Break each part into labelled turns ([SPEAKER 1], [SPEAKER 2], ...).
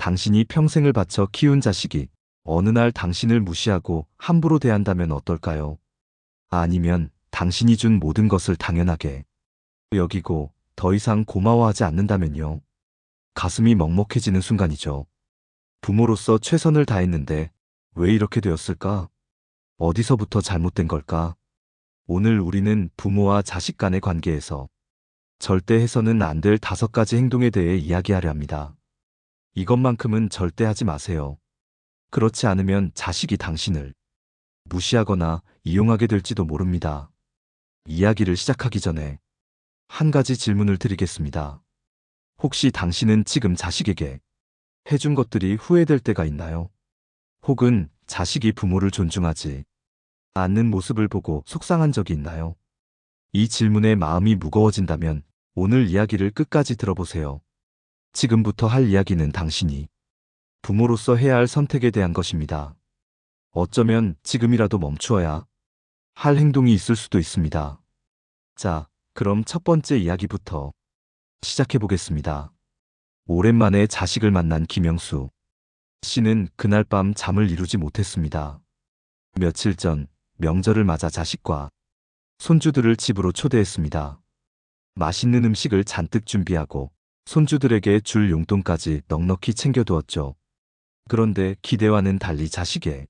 [SPEAKER 1] 당신이 평생을 바쳐 키운 자식이 어느 날 당신을 무시하고 함부로 대한다면 어떨까요? 아니면 당신이 준 모든 것을 당연하게 여기고 더 이상 고마워하지 않는다면요? 가슴이 먹먹해지는 순간이죠. 부모로서 최선을 다했는데 왜 이렇게 되었을까? 어디서부터 잘못된 걸까? 오늘 우리는 부모와 자식 간의 관계에서 절대 해서는 안 될 5가지 행동에 대해 이야기하려 합니다. 이것만큼은 절대 하지 마세요. 그렇지 않으면 자식이 당신을 무시하거나 이용하게 될지도 모릅니다. 이야기를 시작하기 전에 한 가지 질문을 드리겠습니다. 혹시 당신은 지금 자식에게 해준 것들이 후회될 때가 있나요? 혹은 자식이 부모를 존중하지 않는 모습을 보고 속상한 적이 있나요? 이 질문에 마음이 무거워진다면 오늘 이야기를 끝까지 들어보세요. 지금부터 할 이야기는 당신이 부모로서 해야 할 선택에 대한 것입니다. 어쩌면 지금이라도 멈추어야 할 행동이 있을 수도 있습니다. 자, 그럼 첫 번째 이야기부터 시작해 보겠습니다. 오랜만에 자식을 만난 김영수 씨는 그날 밤 잠을 이루지 못했습니다. 며칠 전 명절을 맞아 자식과 손주들을 집으로 초대했습니다. 맛있는 음식을 잔뜩 준비하고 손주들에게 줄 용돈까지 넉넉히 챙겨두었죠. 그런데 기대와는 달리 자식의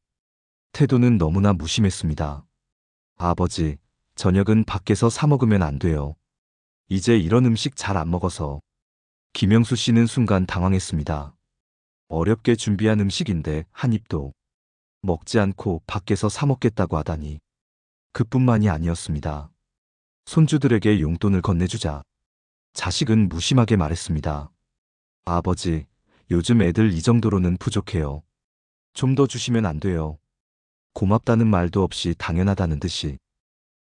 [SPEAKER 1] 태도는 너무나 무심했습니다. 아버지, 저녁은 밖에서 사 먹으면 안 돼요. 이제 이런 음식 잘 안 먹어서. 김영수 씨는 순간 당황했습니다. 어렵게 준비한 음식인데 한 입도 먹지 않고 밖에서 사 먹겠다고 하다니. 그뿐만이 아니었습니다. 손주들에게 용돈을 건네주자 자식은 무심하게 말했습니다. 아버지, 요즘 애들 이 정도로는 부족해요. 좀 더 주시면 안 돼요. 고맙다는 말도 없이 당연하다는 듯이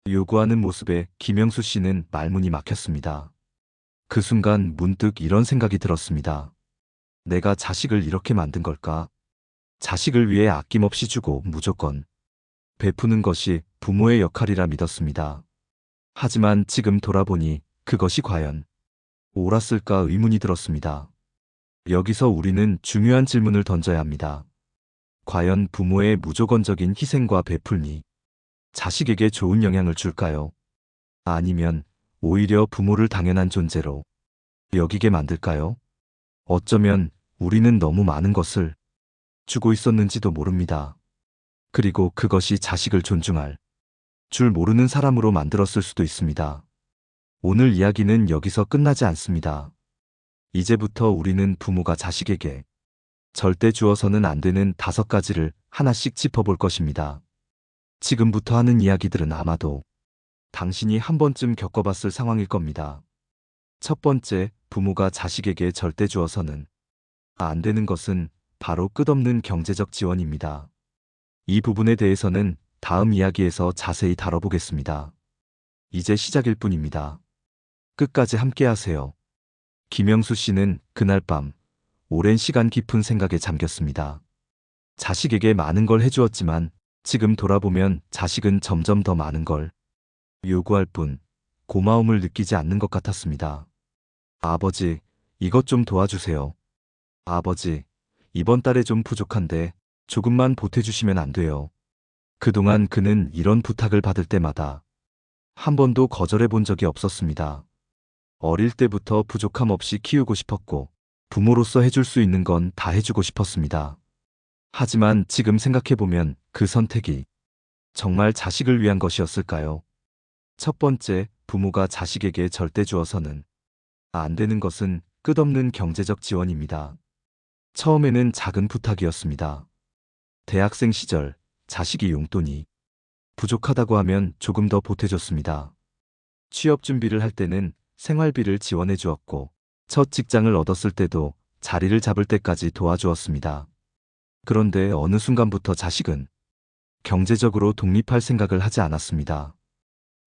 [SPEAKER 1] 요구하는 모습에 김영수 씨는 말문이 막혔습니다. 그 순간 문득 이런 생각이 들었습니다. 내가 자식을 이렇게 만든 걸까? 자식을 위해 아낌없이 주고 무조건 베푸는 것이 부모의 역할이라 믿었습니다. 하지만 지금 돌아보니 그것이 과연 옳았을까 의문이 들었습니다. 여기서 우리는 중요한 질문을 던져야 합니다. 과연 부모의 무조건적인 희생과 베풀미, 자식에게 좋은 영향을 줄까요? 아니면 오히려 부모를 당연한 존재로 여기게 만들까요? 어쩌면 우리는 너무 많은 것을 주고 있었는지도 모릅니다. 그리고 그것이 자식을 존중할 줄 모르는 사람으로 만들었을 수도 있습니다. 오늘 이야기는 여기서 끝나지 않습니다. 이제부터 우리는 부모가 자식에게 절대 주어서는 안 되는 5가지를 하나씩 짚어볼 것입니다. 지금부터 하는 이야기들은 아마도 당신이 한 번쯤 겪어봤을 상황일 겁니다. 첫 번째, 부모가 자식에게 절대 주어서는 안 되는 것은 바로 끝없는 경제적 지원입니다. 이 부분에 대해서는 다음 이야기에서 자세히 다뤄보겠습니다. 이제 시작일 뿐입니다. 끝까지 함께 하세요. 김영수 씨는 그날 밤 오랜 시간 깊은 생각에 잠겼습니다. 자식에게 많은 걸 해주었지만 지금 돌아보면 자식은 점점 더 많은 걸 요구할 뿐 고마움을 느끼지 않는 것 같았습니다. 아버지, 이것 좀 도와주세요. 아버지, 이번 달에 좀 부족한데 조금만 보태주시면 안 돼요. 그동안 그는 이런 부탁을 받을 때마다 한 번도 거절해 본 적이 없었습니다. 어릴 때부터 부족함 없이 키우고 싶었고 부모로서 해줄 수 있는 건 다 해주고 싶었습니다. 하지만 지금 생각해보면 그 선택이 정말 자식을 위한 것이었을까요? 첫 번째, 부모가 자식에게 절대 주어서는 안 되는 것은 끝없는 경제적 지원입니다. 처음에는 작은 부탁이었습니다. 대학생 시절 자식이 용돈이 부족하다고 하면 조금 더 보태줬습니다. 취업 준비를 할 때는 생활비를 지원해 주었고 첫 직장을 얻었을 때도 자리를 잡을 때까지 도와주었습니다. 그런데 어느 순간부터 자식은 경제적으로 독립할 생각을 하지 않았습니다.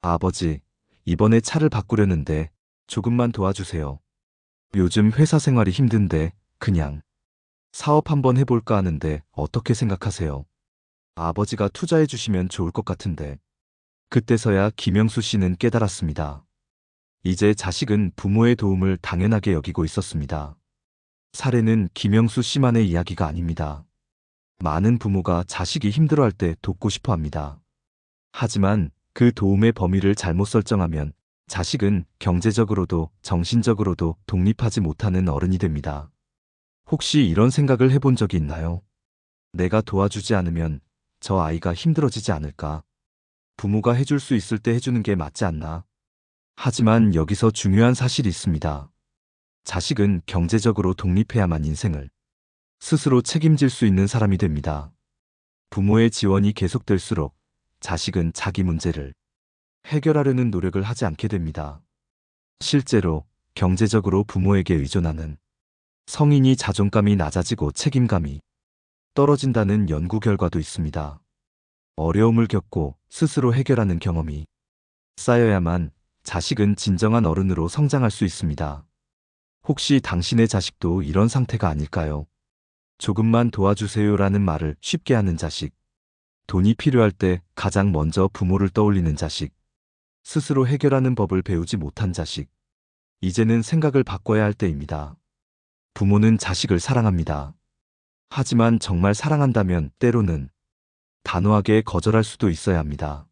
[SPEAKER 1] 아버지, 이번에 차를 바꾸려는데 조금만 도와주세요. 요즘 회사 생활이 힘든데 그냥 사업 한번 해볼까 하는데 어떻게 생각하세요? 아버지가 투자해 주시면 좋을 것 같은데. 그때서야 김영수 씨는 깨달았습니다. 이제 자식은 부모의 도움을 당연하게 여기고 있었습니다. 사례는 김영수 씨만의 이야기가 아닙니다. 많은 부모가 자식이 힘들어할 때 돕고 싶어 합니다. 하지만 그 도움의 범위를 잘못 설정하면 자식은 경제적으로도 정신적으로도 독립하지 못하는 어른이 됩니다. 혹시 이런 생각을 해본 적이 있나요? 내가 도와주지 않으면 저 아이가 힘들어지지 않을까? 부모가 해줄 수 있을 때 해주는 게 맞지 않나? 하지만 여기서 중요한 사실이 있습니다. 자식은 경제적으로 독립해야만 인생을 스스로 책임질 수 있는 사람이 됩니다. 부모의 지원이 계속될수록 자식은 자기 문제를 해결하려는 노력을 하지 않게 됩니다. 실제로 경제적으로 부모에게 의존하는 성인이 자존감이 낮아지고 책임감이 떨어진다는 연구 결과도 있습니다. 어려움을 겪고 스스로 해결하는 경험이 쌓여야만 자식은 진정한 어른으로 성장할 수 있습니다. 혹시 당신의 자식도 이런 상태가 아닐까요? 조금만 도와주세요라는 말을 쉽게 하는 자식, 돈이 필요할 때 가장 먼저 부모를 떠올리는 자식, 스스로 해결하는 법을 배우지 못한 자식. 이제는 생각을 바꿔야 할 때입니다. 부모는 자식을 사랑합니다. 하지만 정말 사랑한다면 때로는 단호하게 거절할 수도 있어야 합니다.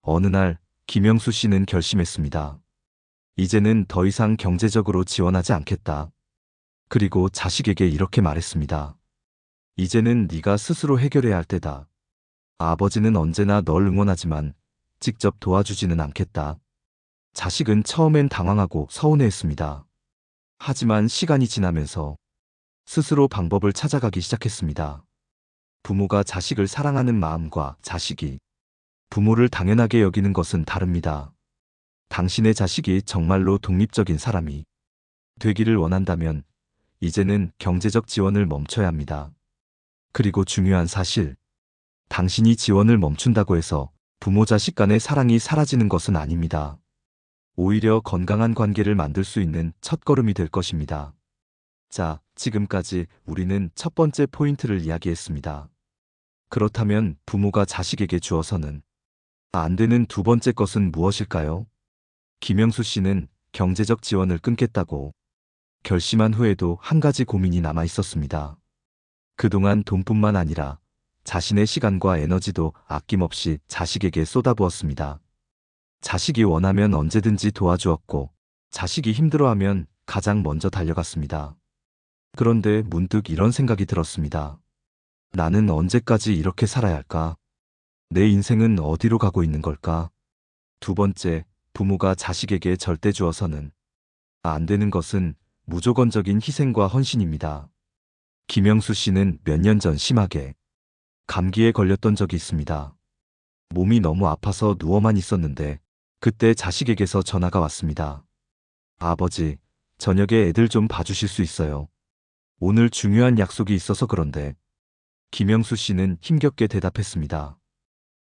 [SPEAKER 1] 어느 날 김영수 씨는 결심했습니다. 이제는 더 이상 경제적으로 지원하지 않겠다. 그리고 자식에게 이렇게 말했습니다. 이제는 네가 스스로 해결해야 할 때다. 아버지는 언제나 널 응원하지만 직접 도와주지는 않겠다. 자식은 처음엔 당황하고 서운해했습니다. 하지만 시간이 지나면서 스스로 방법을 찾아가기 시작했습니다. 부모가 자식을 사랑하는 마음과 자식이 부모를 당연하게 여기는 것은 다릅니다. 당신의 자식이 정말로 독립적인 사람이 되기를 원한다면 이제는 경제적 지원을 멈춰야 합니다. 그리고 중요한 사실, 당신이 지원을 멈춘다고 해서 부모 자식 간의 사랑이 사라지는 것은 아닙니다. 오히려 건강한 관계를 만들 수 있는 첫걸음이 될 것입니다. 자, 지금까지 우리는 첫 번째 포인트를 이야기했습니다. 그렇다면 부모가 자식에게 주어서는 안 되는 두 번째 것은 무엇일까요? 김영수 씨는 경제적 지원을 끊겠다고 결심한 후에도 한 가지 고민이 남아 있었습니다. 그동안 돈뿐만 아니라 자신의 시간과 에너지도 아낌없이 자식에게 쏟아부었습니다. 자식이 원하면 언제든지 도와주었고, 자식이 힘들어하면 가장 먼저 달려갔습니다. 그런데 문득 이런 생각이 들었습니다. 나는 언제까지 이렇게 살아야 할까? 내 인생은 어디로 가고 있는 걸까? 두 번째, 부모가 자식에게 절대 주어서는 안 되는 것은 무조건적인 희생과 헌신입니다. 김영수 씨는 몇 년 전 심하게 감기에 걸렸던 적이 있습니다. 몸이 너무 아파서 누워만 있었는데 그때 자식에게서 전화가 왔습니다. 아버지, 저녁에 애들 좀 봐주실 수 있어요? 오늘 중요한 약속이 있어서 그런데. 김영수 씨는 힘겹게 대답했습니다.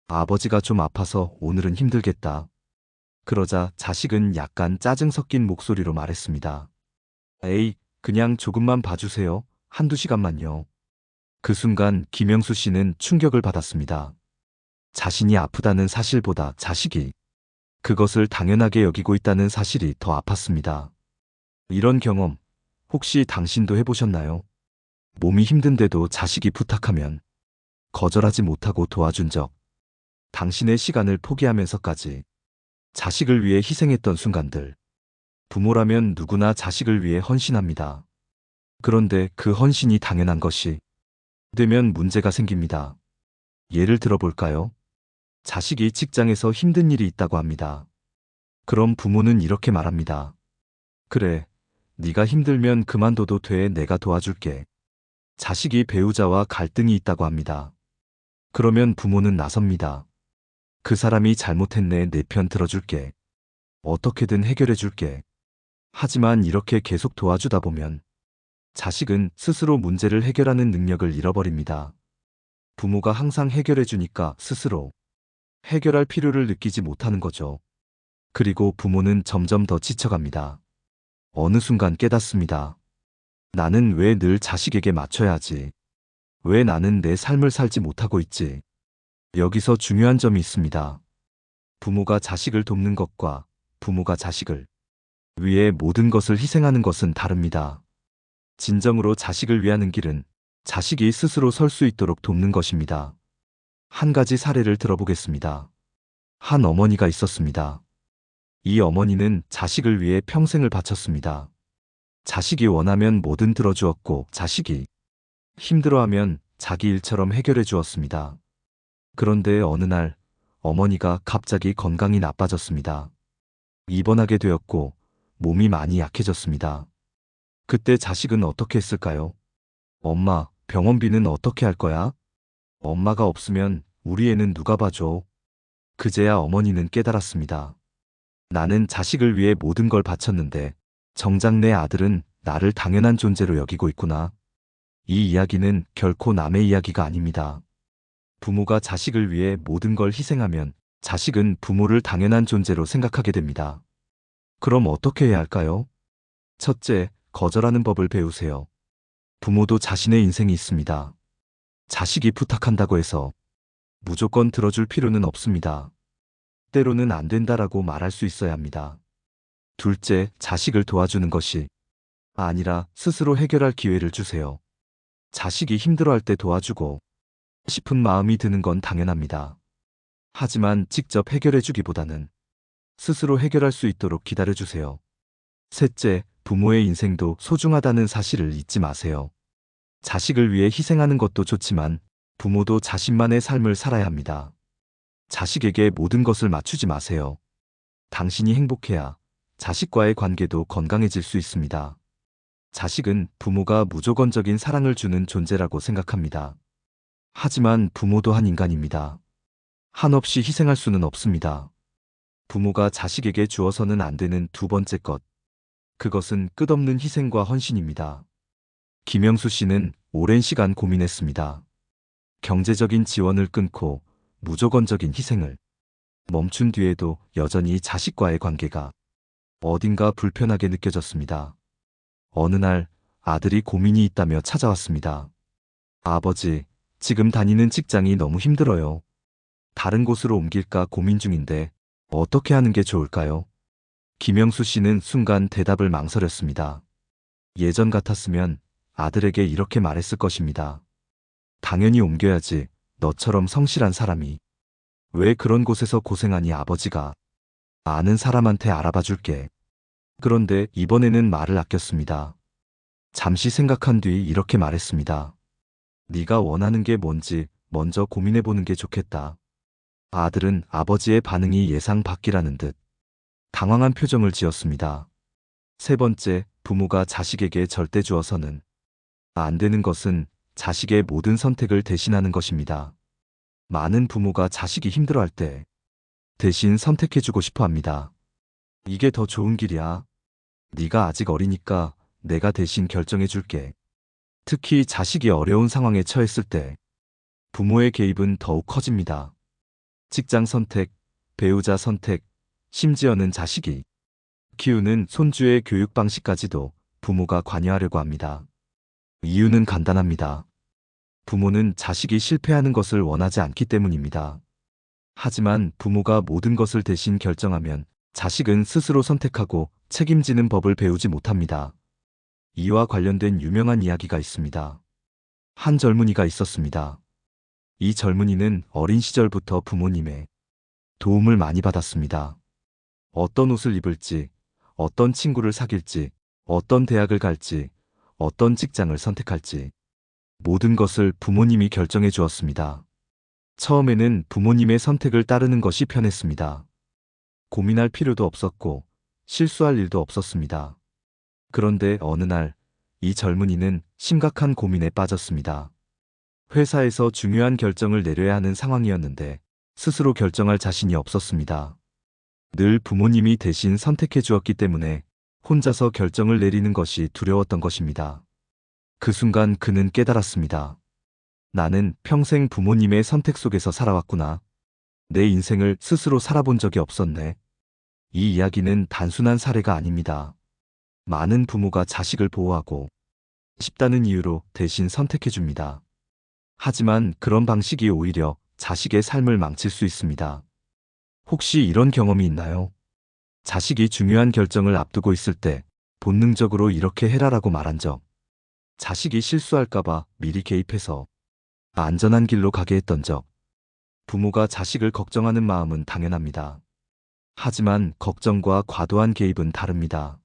[SPEAKER 1] 아버지가 좀 아파서 오늘은 힘들겠다. 그러자 자식은 약간 짜증 섞인 목소리로 말했습니다. 에이, 그냥 조금만 봐주세요. 한두 시간만요. 그 순간 김영수 씨는 충격을 받았습니다. 자신이 아프다는 사실보다 자식이 그것을 당연하게 여기고 있다는 사실이 더 아팠습니다. 이런 경험 혹시 당신도 해보셨나요? 몸이 힘든데도 자식이 부탁하면 거절하지 못하고 도와준 적, 당신의 시간을 포기하면서까지 자식을 위해 희생했던 순간들. 부모라면 누구나 자식을 위해 헌신합니다. 그런데 그 헌신이 당연한 것이 되면 문제가 생깁니다. 예를 들어볼까요? 자식이 직장에서 힘든 일이 있다고 합니다. 그럼 부모는 이렇게 말합니다. 그래, 네가 힘들면 그만둬도 돼, 내가 도와줄게. 자식이 배우자와 갈등이 있다고 합니다. 그러면 부모는 나섭니다. 그 사람이 잘못했네, 내 편 들어줄게. 어떻게든 해결해줄게. 하지만 이렇게 계속 도와주다 보면 자식은 스스로 문제를 해결하는 능력을 잃어버립니다. 부모가 항상 해결해주니까 스스로 해결할 필요를 느끼지 못하는 거죠. 그리고 부모는 점점 더 지쳐갑니다. 어느 순간 깨닫습니다. 나는 왜 늘 자식에게 맞춰야 하지? 왜 나는 내 삶을 살지 못하고 있지? 여기서 중요한 점이 있습니다. 부모가 자식을 돕는 것과 부모가 자식을 위해 모든 것을 희생하는 것은 다릅니다. 진정으로 자식을 위하는 길은 자식이 스스로 설 수 있도록 돕는 것입니다. 한 가지 사례를 들어보겠습니다. 한 어머니가 있었습니다. 이 어머니는 자식을 위해 평생을 바쳤습니다. 자식이 원하면 뭐든 들어주었고 자식이 힘들어하면 자기 일처럼 해결해 주었습니다. 그런데 어느 날 어머니가 갑자기 건강이 나빠졌습니다. 입원하게 되었고 몸이 많이 약해졌습니다. 그때 자식은 어떻게 했을까요? 엄마, 병원비는 어떻게 할 거야? 엄마가 없으면 우리 애는 누가 봐줘? 그제야 어머니는 깨달았습니다. 나는 자식을 위해 모든 걸 바쳤는데 정작 내 아들은 나를 당연한 존재로 여기고 있구나. 이 이야기는 결코 남의 이야기가 아닙니다. 부모가 자식을 위해 모든 걸 희생하면 자식은 부모를 당연한 존재로 생각하게 됩니다. 그럼 어떻게 해야 할까요? 첫째, 거절하는 법을 배우세요. 부모도 자신의 인생이 있습니다. 자식이 부탁한다고 해서 무조건 들어줄 필요는 없습니다. 때로는 안 된다라고 말할 수 있어야 합니다. 둘째, 자식을 도와주는 것이 아니라 스스로 해결할 기회를 주세요. 자식이 힘들어할 때 도와주고 싶은 마음이 드는 건 당연합니다. 하지만 직접 해결해 주기보다는 스스로 해결할 수 있도록 기다려 주세요. 셋째, 부모의 인생도 소중하다는 사실을 잊지 마세요. 자식을 위해 희생하는 것도 좋지만 부모도 자신만의 삶을 살아야 합니다. 자식에게 모든 것을 맞추지 마세요. 당신이 행복해야 자식과의 관계도 건강해질 수 있습니다. 자식은 부모가 무조건적인 사랑을 주는 존재라고 생각합니다. 하지만 부모도 한 인간입니다. 한없이 희생할 수는 없습니다. 부모가 자식에게 주어서는 안 되는 두 번째 것. 그것은 끝없는 희생과 헌신입니다. 김영수 씨는 오랜 시간 고민했습니다. 경제적인 지원을 끊고 무조건적인 희생을 멈춘 뒤에도 여전히 자식과의 관계가 어딘가 불편하게 느껴졌습니다. 어느 날 아들이 고민이 있다며 찾아왔습니다. 아버지, 지금 다니는 직장이 너무 힘들어요. 다른 곳으로 옮길까 고민 중인데 어떻게 하는 게 좋을까요? 김영수 씨는 순간 대답을 망설였습니다. 예전 같았으면 아들에게 이렇게 말했을 것입니다. 당연히 옮겨야지. 너처럼 성실한 사람이. 왜 그런 곳에서 고생하니 아버지가. 아는 사람한테 알아봐 줄게. 그런데 이번에는 말을 아꼈습니다. 잠시 생각한 뒤 이렇게 말했습니다. 네가 원하는 게 뭔지 먼저 고민해 보는 게 좋겠다. 아들은 아버지의 반응이 예상 밖이라는 듯 당황한 표정을 지었습니다. 세 번째, 부모가 자식에게 절대 주어서는 안 되는 것은 자식의 모든 선택을 대신하는 것입니다. 많은 부모가 자식이 힘들어할 때 대신 선택해주고 싶어 합니다. 이게 더 좋은 길이야. 네가 아직 어리니까 내가 대신 결정해줄게. 특히 자식이 어려운 상황에 처했을 때 부모의 개입은 더욱 커집니다. 직장 선택, 배우자 선택, 심지어는 자식이 키우는 손주의 교육 방식까지도 부모가 관여하려고 합니다. 이유는 간단합니다. 부모는 자식이 실패하는 것을 원하지 않기 때문입니다. 하지만 부모가 모든 것을 대신 결정하면 자식은 스스로 선택하고 책임지는 법을 배우지 못합니다. 이와 관련된 유명한 이야기가 있습니다. 한 젊은이가 있었습니다. 이 젊은이는 어린 시절부터 부모님의 도움을 많이 받았습니다. 어떤 옷을 입을지, 어떤 친구를 사귈지, 어떤 대학을 갈지, 어떤 직장을 선택할지 모든 것을 부모님이 결정해 주었습니다. 처음에는 부모님의 선택을 따르는 것이 편했습니다. 고민할 필요도 없었고 실수할 일도 없었습니다. 그런데 어느 날 이 젊은이는 심각한 고민에 빠졌습니다. 회사에서 중요한 결정을 내려야 하는 상황이었는데 스스로 결정할 자신이 없었습니다. 늘 부모님이 대신 선택해 주었기 때문에 혼자서 결정을 내리는 것이 두려웠던 것입니다. 그 순간 그는 깨달았습니다. 나는 평생 부모님의 선택 속에서 살아왔구나. 내 인생을 스스로 살아본 적이 없었네. 이 이야기는 단순한 사례가 아닙니다. 많은 부모가 자식을 보호하고 싶다는 이유로 대신 선택해 줍니다. 하지만 그런 방식이 오히려 자식의 삶을 망칠 수 있습니다. 혹시 이런 경험이 있나요? 자식이 중요한 결정을 앞두고 있을 때 본능적으로 이렇게 해라라고 말한 적 자식이 실수할까봐 미리 개입해서 안전한 길로 가게 했던 적. 부모가 자식을 걱정하는 마음은 당연합니다. 하지만 걱정과 과도한 개입은 다릅니다.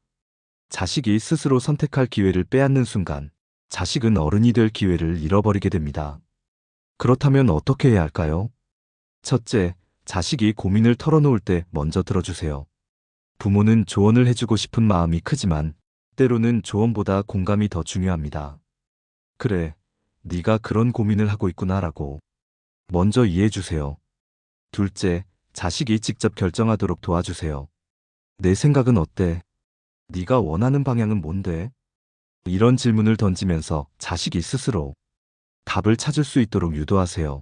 [SPEAKER 1] 자식이 스스로 선택할 기회를 빼앗는 순간 자식은 어른이 될 기회를 잃어버리게 됩니다. 그렇다면 어떻게 해야 할까요? 첫째, 자식이 고민을 털어놓을 때 먼저 들어주세요. 부모는 조언을 해주고 싶은 마음이 크지만 때로는 조언보다 공감이 더 중요합니다. 그래, 네가 그런 고민을 하고 있구나라고 먼저 이해해주세요. 둘째, 자식이 직접 결정하도록 도와주세요. 내 생각은 어때? 네가 원하는 방향은 뭔데? 이런 질문을 던지면서 자식이 스스로 답을 찾을 수 있도록 유도하세요.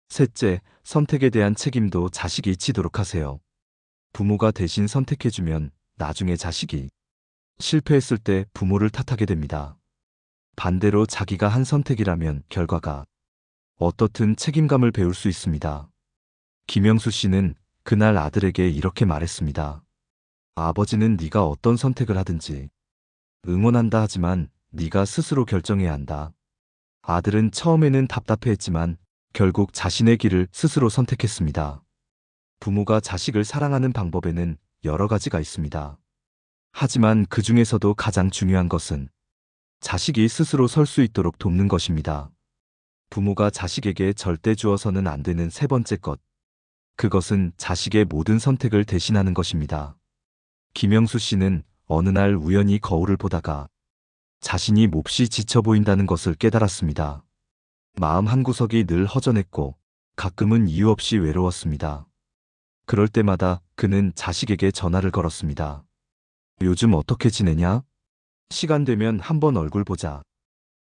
[SPEAKER 1] 셋째, 선택에 대한 책임도 자식이 지도록 하세요. 부모가 대신 선택해주면 나중에 자식이 실패했을 때 부모를 탓하게 됩니다. 반대로 자기가 한 선택이라면 결과가 어떻든 책임감을 배울 수 있습니다. 김영수 씨는 그날 아들에게 이렇게 말했습니다. 아버지는 네가 어떤 선택을 하든지 응원한다 하지만 네가 스스로 결정해야 한다. 아들은 처음에는 답답해했지만 결국 자신의 길을 스스로 선택했습니다. 부모가 자식을 사랑하는 방법에는 여러 가지가 있습니다. 하지만 그 중에서도 가장 중요한 것은 자식이 스스로 설 수 있도록 돕는 것입니다. 부모가 자식에게 절대 주어서는 안 되는 세 번째 것. 그것은 자식의 모든 선택을 대신하는 것입니다. 김영수 씨는 어느 날 우연히 거울을 보다가 자신이 몹시 지쳐 보인다는 것을 깨달았습니다. 마음 한구석이 늘 허전했고 가끔은 이유 없이 외로웠습니다. 그럴 때마다 그는 자식에게 전화를 걸었습니다. 요즘 어떻게 지내냐? 시간 되면 한번 얼굴 보자.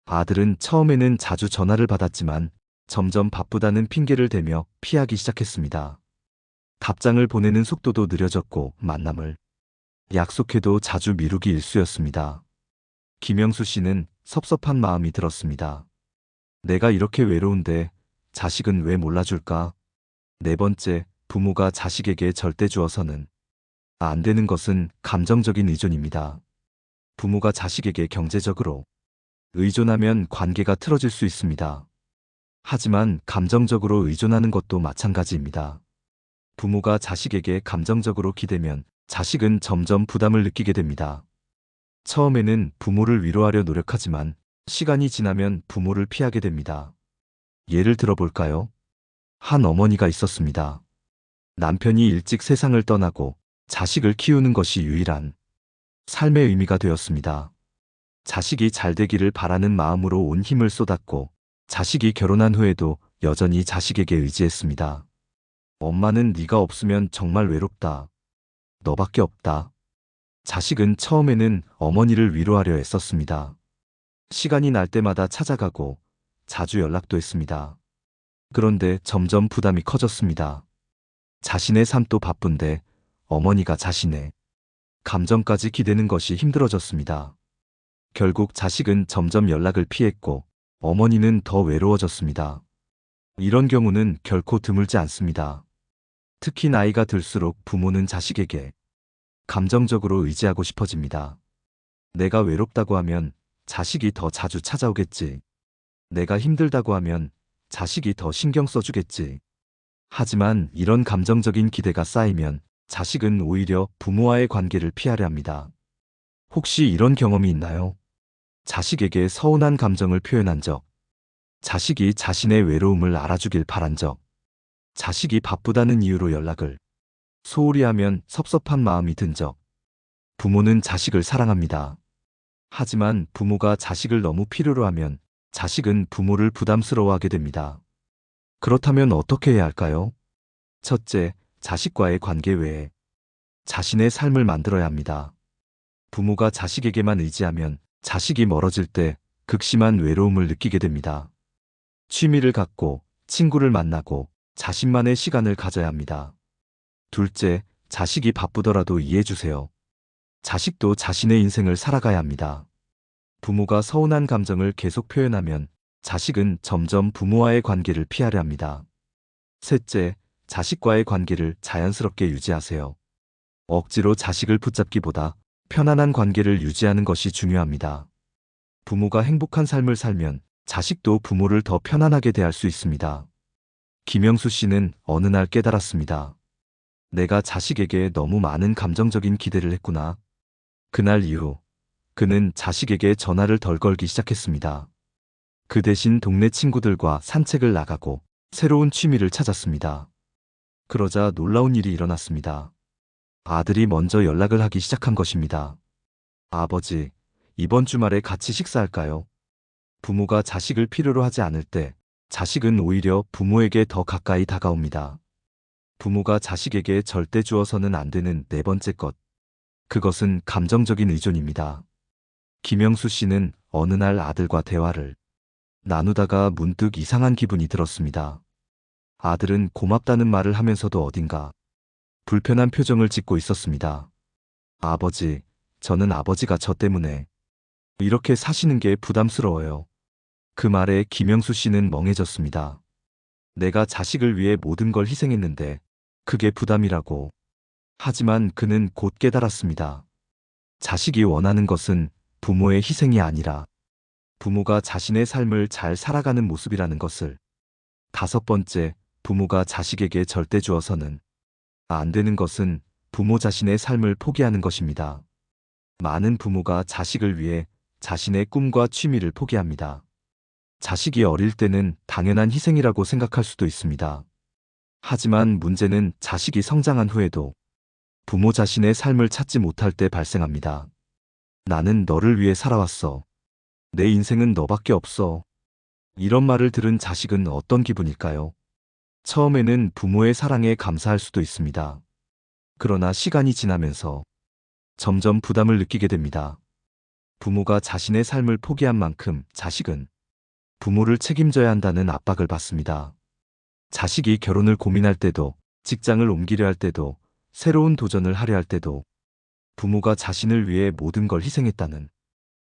[SPEAKER 1] 아들은 처음에는 자주 전화를 받았지만 점점 바쁘다는 핑계를 대며 피하기 시작했습니다. 답장을 보내는 속도도 느려졌고 만남을 약속해도 자주 미루기 일쑤였습니다. 김영수 씨는 섭섭한 마음이 들었습니다. 내가 이렇게 외로운데 자식은 왜 몰라줄까? 네 번째, 부모가 자식에게 절대 주어서는 안 되는 것은 감정적인 의존입니다. 부모가 자식에게 경제적으로 의존하면 관계가 틀어질 수 있습니다. 하지만 감정적으로 의존하는 것도 마찬가지입니다. 부모가 자식에게 감정적으로 기대면 자식은 점점 부담을 느끼게 됩니다. 처음에는 부모를 위로하려 노력하지만 시간이 지나면 부모를 피하게 됩니다. 예를 들어볼까요? 한 어머니가 있었습니다. 남편이 일찍 세상을 떠나고 자식을 키우는 것이 유일한 삶의 의미가 되었습니다. 자식이 잘 되기를 바라는 마음으로 온 힘을 쏟았고 자식이 결혼한 후에도 여전히 자식에게 의지했습니다. 엄마는 네가 없으면 정말 외롭다. 너밖에 없다. 자식은 처음에는 어머니를 위로하려 애썼습니다. 시간이 날 때마다 찾아가고 자주 연락도 했습니다. 그런데 점점 부담이 커졌습니다. 자신의 삶도 바쁜데 어머니가 자신의 감정까지 기대는 것이 힘들어졌습니다. 결국 자식은 점점 연락을 피했고 어머니는 더 외로워졌습니다. 이런 경우는 결코 드물지 않습니다. 특히 나이가 들수록 부모는 자식에게 감정적으로 의지하고 싶어집니다. 내가 외롭다고 하면 자식이 더 자주 찾아오겠지. 내가 힘들다고 하면 자식이 더 신경 써주겠지. 하지만 이런 감정적인 기대가 쌓이면 자식은 오히려 부모와의 관계를 피하려 합니다. 혹시 이런 경험이 있나요? 자식에게 서운한 감정을 표현한 적, 자식이 자신의 외로움을 알아주길 바란 적, 자식이 바쁘다는 이유로 연락을 소홀히 하면 섭섭한 마음이 든 적. 부모는 자식을 사랑합니다. 하지만 부모가 자식을 너무 필요로 하면 자식은 부모를 부담스러워하게 됩니다. 그렇다면 어떻게 해야 할까요? 첫째, 자식과의 관계 외에 자신의 삶을 만들어야 합니다. 부모가 자식에게만 의지하면 자식이 멀어질 때 극심한 외로움을 느끼게 됩니다. 취미를 갖고 친구를 만나고 자신만의 시간을 가져야 합니다. 둘째, 자식이 바쁘더라도 이해해주세요. 자식도 자신의 인생을 살아가야 합니다. 부모가 서운한 감정을 계속 표현하면 자식은 점점 부모와의 관계를 피하려 합니다. 셋째, 자식과의 관계를 자연스럽게 유지하세요. 억지로 자식을 붙잡기보다 편안한 관계를 유지하는 것이 중요합니다. 부모가 행복한 삶을 살면 자식도 부모를 더 편안하게 대할 수 있습니다. 김영수 씨는 어느 날 깨달았습니다. 내가 자식에게 너무 많은 감정적인 기대를 했구나. 그날 이후 그는 자식에게 전화를 덜 걸기 시작했습니다. 그 대신 동네 친구들과 산책을 나가고 새로운 취미를 찾았습니다. 그러자 놀라운 일이 일어났습니다. 아들이 먼저 연락을 하기 시작한 것입니다. 아버지, 이번 주말에 같이 식사할까요? 부모가 자식을 필요로 하지 않을 때 자식은 오히려 부모에게 더 가까이 다가옵니다. 부모가 자식에게 절대 주어서는 안 되는 네 번째 것. 그것은 감정적인 의존입니다. 김영수 씨는 어느 날 아들과 대화를 나누다가 문득 이상한 기분이 들었습니다. 아들은 고맙다는 말을 하면서도 어딘가 불편한 표정을 짓고 있었습니다. 아버지, 저는 아버지가 저 때문에 이렇게 사시는 게 부담스러워요. 그 말에 김영수 씨는 멍해졌습니다. 내가 자식을 위해 모든 걸 희생했는데 그게 부담이라고. 하지만 그는 곧 깨달았습니다. 자식이 원하는 것은 부모의 희생이 아니라 부모가 자신의 삶을 잘 살아가는 모습이라는 것을. 다섯 번째, 부모가 자식에게 절대 주어서는 안 되는 것은 부모 자신의 삶을 포기하는 것입니다. 많은 부모가 자식을 위해 자신의 꿈과 취미를 포기합니다. 자식이 어릴 때는 당연한 희생이라고 생각할 수도 있습니다. 하지만 문제는 자식이 성장한 후에도 부모 자신의 삶을 찾지 못할 때 발생합니다. 나는 너를 위해 살아왔어. 내 인생은 너밖에 없어. 이런 말을 들은 자식은 어떤 기분일까요? 처음에는 부모의 사랑에 감사할 수도 있습니다. 그러나 시간이 지나면서 점점 부담을 느끼게 됩니다. 부모가 자신의 삶을 포기한 만큼 자식은 부모를 책임져야 한다는 압박을 받습니다. 자식이 결혼을 고민할 때도, 직장을 옮기려 할 때도, 새로운 도전을 하려 할 때도 부모가 자신을 위해 모든 걸 희생했다는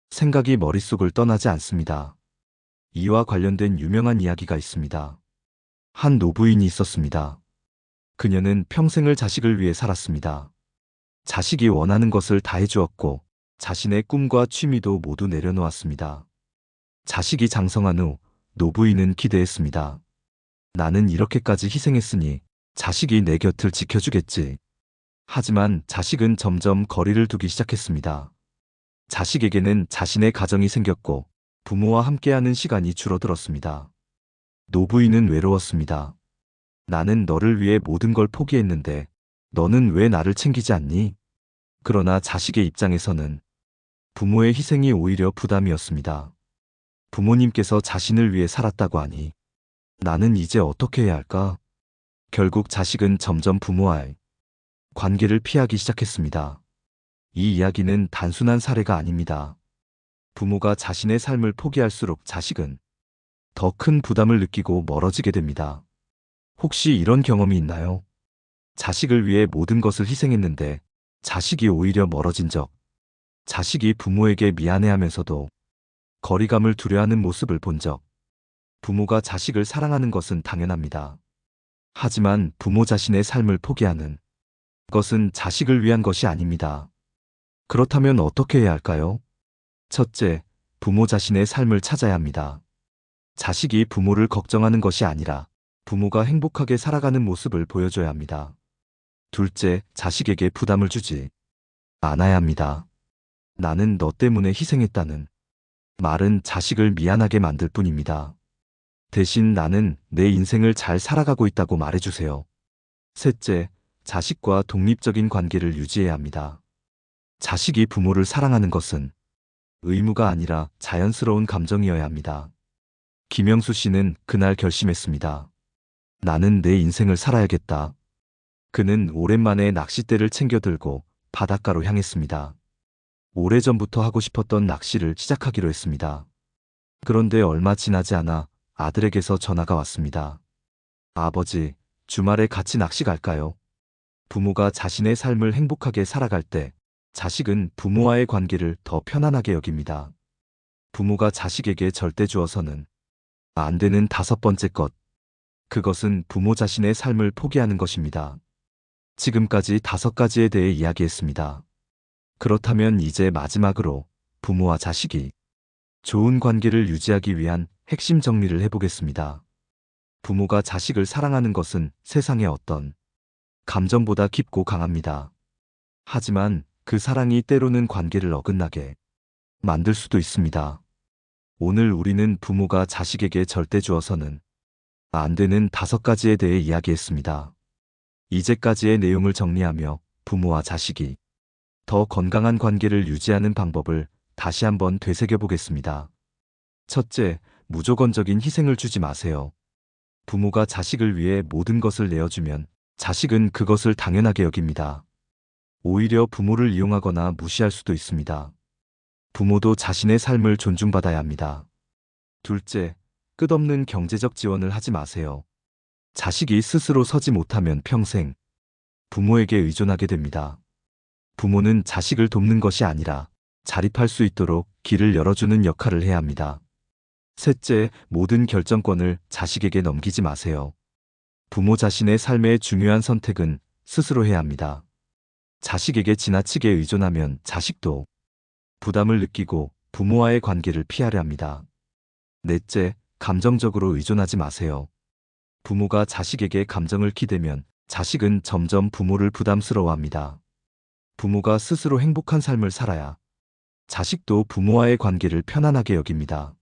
[SPEAKER 1] 생각이 머릿속을 떠나지 않습니다. 이와 관련된 유명한 이야기가 있습니다. 한 노부인이 있었습니다. 그녀는 평생을 자식을 위해 살았습니다. 자식이 원하는 것을 다 해주었고 자신의 꿈과 취미도 모두 내려놓았습니다. 자식이 장성한 후 노부인은 기대했습니다. 나는 이렇게까지 희생했으니 자식이 내 곁을 지켜주겠지. 하지만 자식은 점점 거리를 두기 시작했습니다. 자식에게는 자신의 가정이 생겼고 부모와 함께하는 시간이 줄어들었습니다. 노부인은 외로웠습니다. 나는 너를 위해 모든 걸 포기했는데 너는 왜 나를 챙기지 않니? 그러나 자식의 입장에서는 부모의 희생이 오히려 부담이었습니다. 부모님께서 자신을 위해 살았다고 하니 나는 이제 어떻게 해야 할까? 결국 자식은 점점 부모와의 관계를 피하기 시작했습니다. 이 이야기는 단순한 사례가 아닙니다. 부모가 자신의 삶을 포기할수록 자식은 더 큰 부담을 느끼고 멀어지게 됩니다. 혹시 이런 경험이 있나요? 자식을 위해 모든 것을 희생했는데 자식이 오히려 멀어진 적, 자식이 부모에게 미안해하면서도 거리감을 두려워하는 모습을 본 적. 부모가 자식을 사랑하는 것은 당연합니다. 하지만 부모 자신의 삶을 포기하는 것은 자식을 위한 것이 아닙니다. 그렇다면 어떻게 해야 할까요? 첫째, 부모 자신의 삶을 찾아야 합니다. 자식이 부모를 걱정하는 것이 아니라 부모가 행복하게 살아가는 모습을 보여줘야 합니다. 둘째, 자식에게 부담을 주지 않아야 합니다. 나는 너 때문에 희생했다는 말은 자식을 미안하게 만들 뿐입니다. 대신 나는 내 인생을 잘 살아가고 있다고 말해주세요. 셋째, 자식과 독립적인 관계를 유지해야 합니다. 자식이 부모를 사랑하는 것은 의무가 아니라 자연스러운 감정이어야 합니다. 김영수 씨는 그날 결심했습니다. 나는 내 인생을 살아야겠다. 그는 오랜만에 낚싯대를 챙겨 들고 바닷가로 향했습니다. 오래전부터 하고 싶었던 낚시를 시작하기로 했습니다. 그런데 얼마 지나지 않아 아들에게서 전화가 왔습니다. 아버지, 주말에 같이 낚시 갈까요? 부모가 자신의 삶을 행복하게 살아갈 때 자식은 부모와의 관계를 더 편안하게 여깁니다. 부모가 자식에게 절대 주어서는 안 되는 다섯 번째 것. 그것은 부모 자신의 삶을 포기하는 것입니다. 지금까지 다섯 가지에 대해 이야기했습니다. 그렇다면 이제 마지막으로 부모와 자식이 좋은 관계를 유지하기 위한 핵심 정리를 해보겠습니다. 부모가 자식을 사랑하는 것은 세상의 어떤 감정보다 깊고 강합니다. 하지만 그 사랑이 때로는 관계를 어긋나게 만들 수도 있습니다. 오늘 우리는 부모가 자식에게 절대 주어서는 안 되는 5가지에 대해 이야기했습니다. 이제까지의 내용을 정리하며 부모와 자식이 더 건강한 관계를 유지하는 방법을 다시 한번 되새겨 보겠습니다. 첫째, 무조건적인 희생을 주지 마세요. 부모가 자식을 위해 모든 것을 내어주면 자식은 그것을 당연하게 여깁니다. 오히려 부모를 이용하거나 무시할 수도 있습니다. 부모도 자신의 삶을 존중받아야 합니다. 둘째, 끝없는 경제적 지원을 하지 마세요. 자식이 스스로 서지 못하면 평생 부모에게 의존하게 됩니다. 부모는 자식을 돕는 것이 아니라 자립할 수 있도록 길을 열어주는 역할을 해야 합니다. 셋째, 모든 결정권을 자식에게 넘기지 마세요. 부모 자신의 삶의 중요한 선택은 스스로 해야 합니다. 자식에게 지나치게 의존하면 자식도 부담을 느끼고 부모와의 관계를 피하려 합니다. 넷째, 감정적으로 의존하지 마세요. 부모가 자식에게 감정을 기대면 자식은 점점 부모를 부담스러워합니다. 부모가 스스로 행복한 삶을 살아야 자식도 부모와의 관계를 편안하게 여깁니다.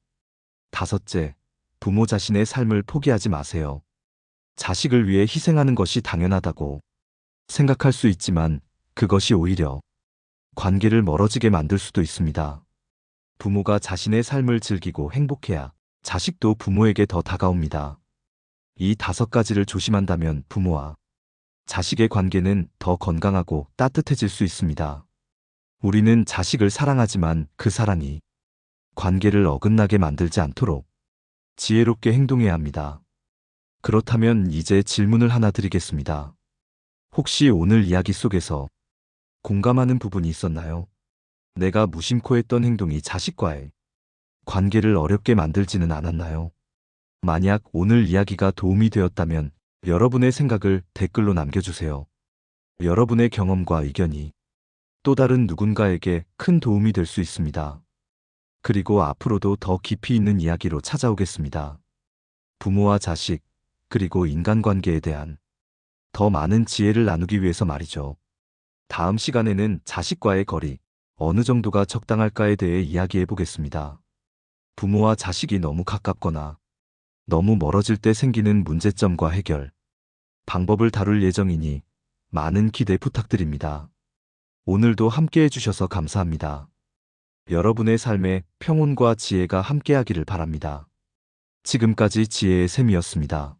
[SPEAKER 1] 다섯째, 부모 자신의 삶을 포기하지 마세요. 자식을 위해 희생하는 것이 당연하다고 생각할 수 있지만 그것이 오히려 관계를 멀어지게 만들 수도 있습니다. 부모가 자신의 삶을 즐기고 행복해야 자식도 부모에게 더 다가옵니다. 이 5가지를 조심한다면 부모와 자식의 관계는 더 건강하고 따뜻해질 수 있습니다. 우리는 자식을 사랑하지만 그 사랑이 관계를 어긋나게 만들지 않도록 지혜롭게 행동해야 합니다. 그렇다면 이제 질문을 하나 드리겠습니다. 혹시 오늘 이야기 속에서 공감하는 부분이 있었나요? 내가 무심코 했던 행동이 자식과의 관계를 어렵게 만들지는 않았나요? 만약 오늘 이야기가 도움이 되었다면 여러분의 생각을 댓글로 남겨주세요. 여러분의 경험과 의견이 또 다른 누군가에게 큰 도움이 될 수 있습니다. 그리고 앞으로도 더 깊이 있는 이야기로 찾아오겠습니다. 부모와 자식, 그리고 인간관계에 대한 더 많은 지혜를 나누기 위해서 말이죠. 다음 시간에는 자식과의 거리, 어느 정도가 적당할까에 대해 이야기해 보겠습니다. 부모와 자식이 너무 가깝거나 너무 멀어질 때 생기는 문제점과 해결 방법을 다룰 예정이니 많은 기대 부탁드립니다. 오늘도 함께 해주셔서 감사합니다. 여러분의 삶에 평온과 지혜가 함께하기를 바랍니다. 지금까지 지혜의 샘이었습니다.